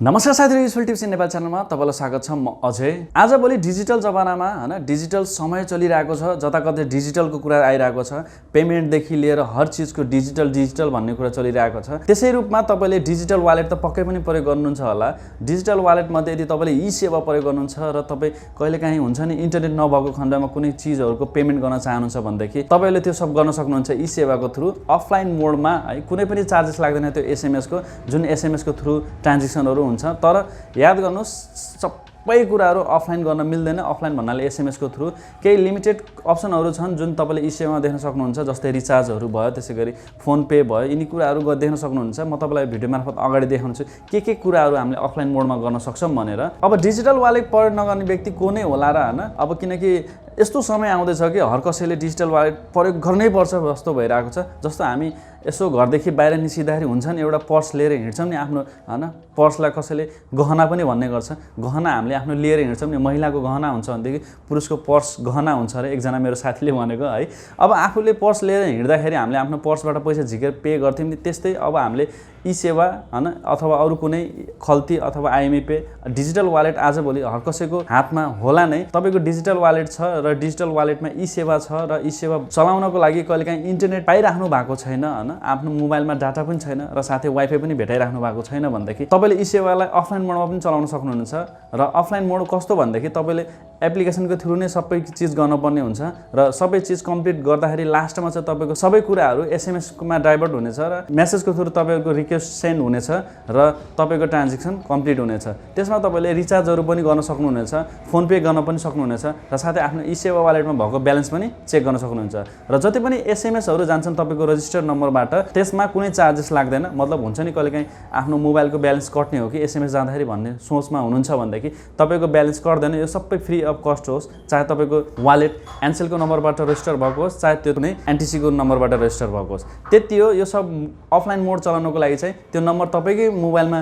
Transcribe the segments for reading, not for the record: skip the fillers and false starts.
नमस्कार साथीहरु, useful tips in Nepal च्यानलमा तपाईलाई स्वागत छ। म अजय। आजभोलि डिजिटल जमानामा हैन, डिजिटल समय चलिरहेको छ, जताकतै डिजिटलको कुरा आइरहेको छ। पेमेन्ट देखि लिएर हर चीजको डिजिटल भन्ने कुरा चलिरहेको छ। त्यसै रूपमा तपाईले डिजिटल वालेट त पक्कै पनि प्रयोग गर्नुहुन्छ होला। डिजिटल वालेट मध्ये यदि तपाईले eSewa प्रयोग गर्नुहुन्छ र तपाई कहिलेकाहीँ हुन्छ नि इन्टरनेट नभएको खण्डमा कुनै चीजहरुको पेमेन्ट गर्न चाहनुहुन्छ भनेदेखि तपाईले त्यो सब गर्न सक्नुहुन्छ eSewa को थ्रु अफलाइन मोडमा है। कुनै पनि चार्जेस लाग्दैन त्यो एसएमएस को, जुन एसएमएस को थ्रु ट्रान्ज्याक्सनहरु हुन्छ। तर याद गर्नुस्, सबै कुराहरु अफलाइन गर्न मिल्दैन। अफलाइन भन्नाले एसएमएस को थ्रु केही लिमिटेड अप्सनहरु छन् जुन तपाईले eSewa मा देख्न सक्नुहुन्छ, जस्तै रिचार्जहरु भयो, त्यसैगरी फोन पे भयो। यिनी कुराहरु देख्न सक्नुहुन्छ। म तपाईलाई भिडियो मार्फत अगाडि देखाउँछु के कुराहरु हामीले अफलाइन मोडमा गर्न सक्छौं भनेर। अब डिजिटल वालेट प्रयोग नगर्ने व्यक्ति को नै होला र हैन। अब किनकि यस्तो समय आउँदैछ कि हर कसैले डिजिटल वालेट प्रयोग गर्नै पर्छ जस्तो भइरहेको छ। जस्तो हामी यसो घरदेखि बाहिर निस्किँदाखेरि हुन्छ नि एउटा पर्स लिएर हिँड्छौं नि आफ्नो हैन। पर्सलाई कसैले गहना पनि भन्ने गर्छ। गहना हामीले आफ्नो लिएर हिँड्छौं नि। महिलाको गहना हुन्छ भनेदेखि पुरुषको पर्स गहना हुन्छ रे, एकजना मेरो साथीले भनेको है। अब आफूले पर्स लिएर हिँड्दाखेरि हामीले आफ्नो पर्सबाट पैसा झिकेर पे गर्थ्यौं नि। त्यस्तै अब हामीले eSewa हैन अथवा अरु कुनै खल्ती अथवा आइएमआई पे डिजिटल वालेट आजभोलि हर कसैको हातमा होला नै। तपाईको डिजिटल वालेट छ र डिजिटल वालेटमा eSewa छ र eSewa चलाउनको लागि कहिलेकाहीँ इन्टरनेट पाइराख्नु भएको छैन हैन, आफ्नो मोबाइलमा डाटा पनि छैन र साथै वाइफाई पनि भेटाइराख्नु भएको छैन भनेदेखि तपाईले eSewa लाई अफलाइन मोडमा पनि चलाउन सक्नुहुन्छ। र अफलाइन मोड कस्तो भनेदेखि तपाईले एप्लिकेसनको थ्रु नै सबै चीज गर्नुपर्ने हुन्छ र सबै चीज कम्प्लिट गर्दाखेरि लास्टमा चाहिँ तपाईको सबै कुराहरु एसएमएस मा डाइभर्ट हुनेछ र मेसेजको थ्रु तपाईको रिक्वेस्ट सेन्ड हुनेछ र तपाईको ट्रान्ज्याक्सन कम्प्लिट हुनेछ। त्यसमा तपाईले रिचार्जहरु पनि गर्न सक्नुहुनेछ, फोन पे गर्न पनि सक्नुहुनेछ र साथै आफ्नो eSewa वालेटमा भएको ब्यालेन्स पनि चेक गर्न सक्नुहुन्छ। र जति पनि एसएमएसहरु जान्छन् तपाईको रजिस्टर्ड नम्बरबाट, त्यसमा कुनै चार्जेस लाग्दैन। मतलब हुन्छ नि कहिलेकाहीँ आफ्नो मोबाइलको ब्यालेन्स कट्ने हो कि एसएमएस जाँदाखेरि भन्ने सोचमा हुनुहुन्छ भनेदेखि तपाईको ब्यालेन्स कट्दैन। यो सबै फ्री अफ कस्ट होस्, चाहे तपाईको वालेट एनसेलको नम्बरबाट रजिस्टर भएको होस्, चाहे त्यो कुनै एनटीसी को नम्बरबाट रजिस्टर भएको होस्। त्यति हो। यो सब अफलाइन मोड चलाउनको लागि चाहिँ त्यो नम्बर तपाईकै मोबाइलमा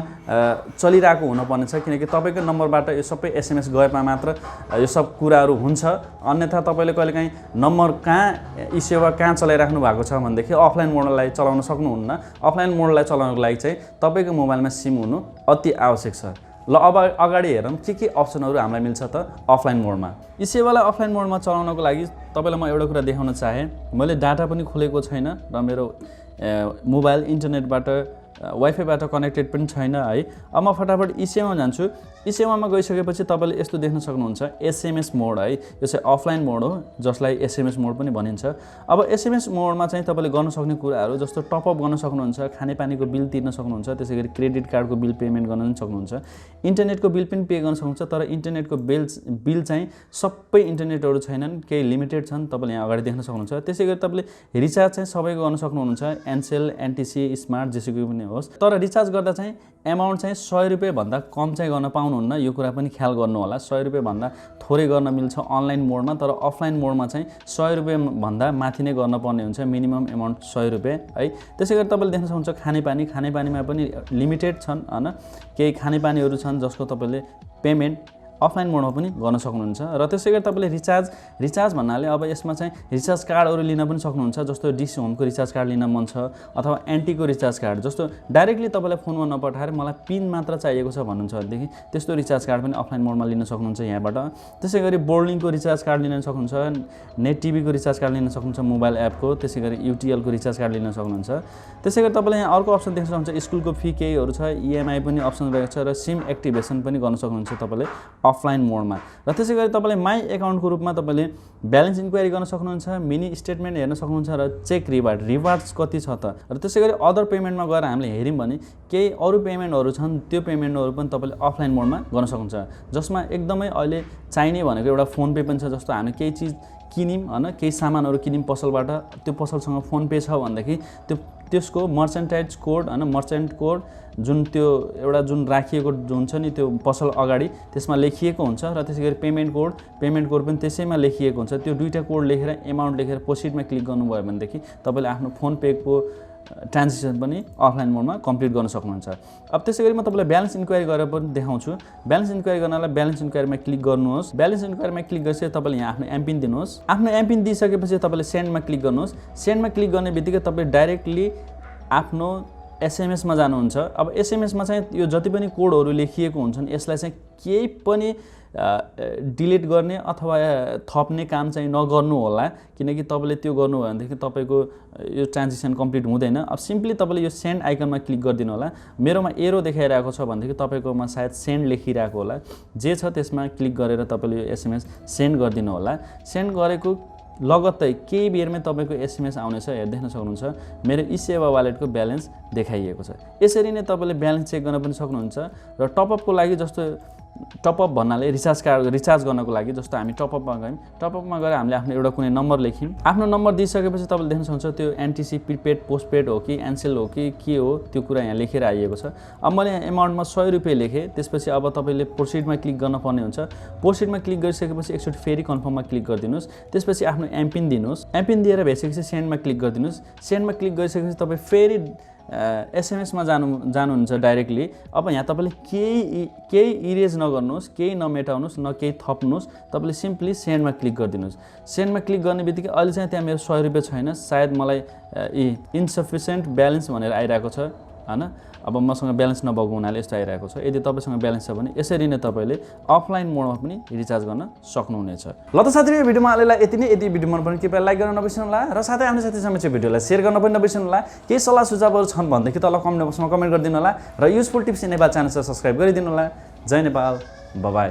चलिरहेको हुनुपर्ने छ, किनकि तपाईको नम्बरबाट यो सबै एसएमएस गएमा मात्र यो सब कुराहरु हुन्छ। अन्यथा तपाईले कहिलेकाहीँ नम्बर कहाँ eSewa कहाँ चलाइराख्नु भएको छ भनेदेखि अफलाइन मोडलाई चलाउन सक्नुहुन्न। अफलाइन मोडलाई चलाउनको लागि चाहिँ तपाईको मोबाइलमा सिम हुनु अति आवश्यक छ। ल अब अगाडि हेरौँ के अप्सनहरु हामीलाई मिल्छ त अफलाइन मोडमा। eSewa लाई अफलाइन मोडमा चलाउनको लागि तपाईलाई म एउटा कुरा देखाउन चाहे। मैले डाटा पनि खोलेको छैन र मेरो मोबाइल इन्टरनेटबाट वाइफाईबाट कनेक्टेड पनि छैन है। अब म फटाफट eSewa मा जान्छु। eSewa मा गइसकेपछि तपाईले यस्तो देख्न सक्नुहुन्छ एसएमएस मोड है। यो चाहिँ अफलाइन मोड हो, जसलाई एसएमएस मोड पनि भनिन्छ। अब एसएमएस मोडमा चाहिँ तपाईले गर्न सक्ने कुराहरु जस्तो टप अप गर्न सक्नुहुन्छ, खानेपानीको बिल तिर्न सक्नुहुन्छ, त्यसैगरी क्रेडिट कार्डको बिल पेमेन्ट गर्न पनि सक्नुहुन्छ, इन्टरनेटको बिल पनि पे गर्न सक्नुहुन्छ। तर इन्टरनेटको बिल चाहिँ सबै इन्टरनेटहरु छैनन्, केही लिमिटेड छन्। तपाईले यहाँ अगाडि देख्न सक्नुहुन्छ। त्यसैगरी तपाईले रिचार्ज चाहिँ सबैको गर्न सक्नुहुन्छ, एनसेल, एनटीसी, स्मार्ट जेसुकै पनि होस्। तर रिचार्ज गर्दा चाहिँ अमाउन्ट चाहिँ 100 रुपैयाँ भन्दा कम चाहिँ गर्न पाउनुहुन्न। यो कुरा पनि ख्याल गर्नु होला। 100 रुपैयाँ भन्दा थोरै गर्न मिल्छ अनलाइन मोडमा, तर अफलाइन मोडमा चाहिँ 100 रुपैयाँ भन्दा माथि नै गर्न पर्ने हुन्छ। मिनिमम अमाउन्ट 100 रुपैयाँ है। त्यसैगरी तपाईले देख्न सक्नुहुन्छ खानेपानीमा पनि लिमिटेड छन् हैन। केही खानेपानीहरु छन् जसको तपाईले पेमेन्ट अफलाइन मोडमा पनि गर्न सक्नुहुन्छ। र त्यसैगरी तपाईले रिचार्ज भन्नाले अब यसमा चाहिँ रिचार्ज कार्डहरु लिन पनि सक्नुहुन्छ। जस्तो डिस होमको रिचार्ज कार्ड लिन मन छ अथवा एन्टीको रिचार्ज कार्ड, जस्तो डाइरेक्टली तपाईलाई फोनमा नपठाएर मलाई पिन मात्र चाहिएको छ भन्नुहुन्छ भनेदेखि त्यस्तो रिचार्ज कार्ड पनि अफलाइन मोडमा लिन सक्नुहुन्छ यहाँबाट। त्यसैगरी बोर्डिङको रिचार्ज कार्ड लिन सक्नुहुन्छ, नेट टिभीको रिचार्ज कार्ड लिन सक्नुहुन्छ मोबाइल एपको, त्यसैगरी युटीएल को रिचार्ज कार्ड लिन सक्नुहुन्छ। त्यसैगरी तपाईले यहाँ अर्को अप्सन देख्न सक्नुहुन्छ स्कुलको फी केहीहरु छ, ईएमआई पनि अप्सन रहेको छ र सिम एक्टिभेसन पनि गर्न सक्नुहुन्छ तपाईले अफलाइन मोडमा। र त्यसैगरी तपाईले माई एकाउन्टको रूपमा तपाईले ब्यालेन्स इन्क्वायरी गर्न सक्नुहुन्छ, मिनी स्टेटमेन्ट हेर्न सक्नुहुन्छ र चेक रिवार्ड्स कति छ त। र त्यसैगरी अदर पेमेन्टमा गएर हामीले हेर्यौं भने केही अरु पेमेन्टहरु छन्, त्यो पेमेन्टहरु पनि तपाईले अफलाइन मोडमा गर्न सक्नुहुन्छ। जसमा एकदमै अहिले चाहिने भनेको एउटा फोन पे पनि छ। जस्तो हामी केही चीज किनिम हैन, केही सामानहरु किनिम पसलबाट, त्यो पसलसँग फोन पे छ भनेदेखि त्यसको मर्चेन्टाइज कोड हैन, मर्चेन्ट कोड जुन त्यो एउटा जुन राखिएको हुन्छ नि त्यो पसल अगाडि, त्यसमा लेखिएको हुन्छ। र त्यसैगरी पेमेन्ट कोड पनि त्यसैमा लेखिएको हुन्छ। त्यो दुईटा कोड लेखेर अमाउन्ट लेखेर प्रोसिडमा क्लिक गर्नुभयो भनेदेखि तपाईले आफ्नो फोन पे को ट्रान्ज्याक्सन पनि अफलाइन मोडमा कम्प्लिट गर्न सक्नुहुन्छ। अब त्यसैगरी म तपाईलाई ब्यालेन्स इन्क्वायरी गरेर पनि देखाउँछु। ब्यालेन्स इन्क्वायरी गर्नलाई ब्यालेन्स इन्क्वायरीमा क्लिक गर्नुहोस्। ब्यालेन्स इन्क्वायरीमा क्लिक गरेपछि तपाईले यहाँ आफ्नो एमपिन दिनुहोस्। आफ्नो एमपिन दिइसकेपछि तपाईले सेन्डमा क्लिक गर्नुहोस्। सेन्डमा क्लिक गर्ने बित्तिकै तपाईले डाइरेक्टली आफ्नो एसएमएसमा जानुहुन्छ। अब एसएमएसमा चाहिँ यो जति पनि कोडहरू लेखिएको हुन्छन् यसलाई चाहिँ केही पनि डिलिट गर्ने अथवा थप्ने काम चाहिँ नगर्नु होला, किनकि तपाईँले त्यो गर्नुभयो भनेदेखि तपाईँको यो ट्रान्जेक्सन कम्प्लिट हुँदैन। अब सिम्पली तपाईँले यो सेन्ड आइकनमा क्लिक गरिदिनु होला। मेरोमा एरो देखाइरहेको छ भनेदेखि तपाईँकोमा सायद सेन्ड लेखिरहेको होला, जे छ त्यसमा क्लिक गरेर तपाईँले यो एसएमएस सेन्ड गरिदिनु होला। सेन्ड गरेको लगत्तै केही बेरमै तपाईँको एसएमएस आउनेछ, हेर्दै सक्नुहुन्छ मेरो eSewa वालेटको ब्यालेन्स देखाइएको छ। यसरी नै तपाईँले ब्यालेन्स चेक गर्न पनि सक्नुहुन्छ। र टपअपको लागि जस्तो टपअप भन्नाले रिचार्ज गर्नको लागि जस्तो हामी टपअपमा गयौँ, टपअपमा गएर हामीले आफ्नो एउटा कुनै नम्बर लेख्यौँ। आफ्नो नम्बर दिइसकेपछि तपाईँले देख्न सक्नुहुन्छ त्यो एनटिसी प्रिपेड पोस्टपेड हो कि एनसेल हो कि के हो त्यो कुरा यहाँ लेखेर आइएको छ। अब मैले एमाउन्टमा 100 रुपियाँ लेखेँ, त्यसपछि अब तपाईँले प्रोसिडमा क्लिक गर्न पर्ने हुन्छ। प्रोसिडमा क्लिक गरिसकेपछि एकचोटि फेरि कन्फर्ममा क्लिक गरिदिनुहोस्, त्यसपछि आफ्नो एमपिन दिनुहोस्। एमपिन दिएर भइसकेपछि सेन्डमा क्लिक गरिदिनुहोस्। सेन्डमा क्लिक गरिसकेपछि तपाईँ फेरि एसएमएसमा जानुहुन्छ डाइरेक्टली। अब यहाँ तपाईँले केही इरेज नगर्नुहोस्, केही नमेटाउनुहोस्, न केही थप्नुहोस्, तपाईँले सिम्पली सेन्डमा क्लिक गरिदिनुहोस्। सेन्डमा क्लिक गर्ने बित्तिकै अहिले चाहिँ त्यहाँ मेरो 100 रुपियाँ छैन, सायद मलाई इन्सफिसियन्ट ब्यालेन्स भनेर आइरहेको छ हैन। अब मसँग ब्यालेन्स नभएको हुनाले यस्तो आइरहेको छ। यदि तपाईँसँग ब्यालेन्स छ भने यसरी नै तपाईँले अफलाइन मोडमा पनि रिचार्ज गर्न सक्नुहुनेछ। ल त साथीहरु, यो भिडियोमा अहिलेलाई यति नै। यदि भिडियो मन पर्यो कृपया लाइक गर्न नबिर्सनु होला र साथै आफ्नो साथीसँग चाहिँ भिडियोलाई सेयर गर्न पनि नबिर्सनु होला। केही सल्लाह सुझावहरू छन् भनेदेखि तल कमेन्ट बक्समा कमेन्ट गरिदिनु होला र युजफुल टिप्स इन नेपाल च्यानललाई सब्स्क्राइब गरिदिनु होला। जय नेपाल, बाइ बाइ।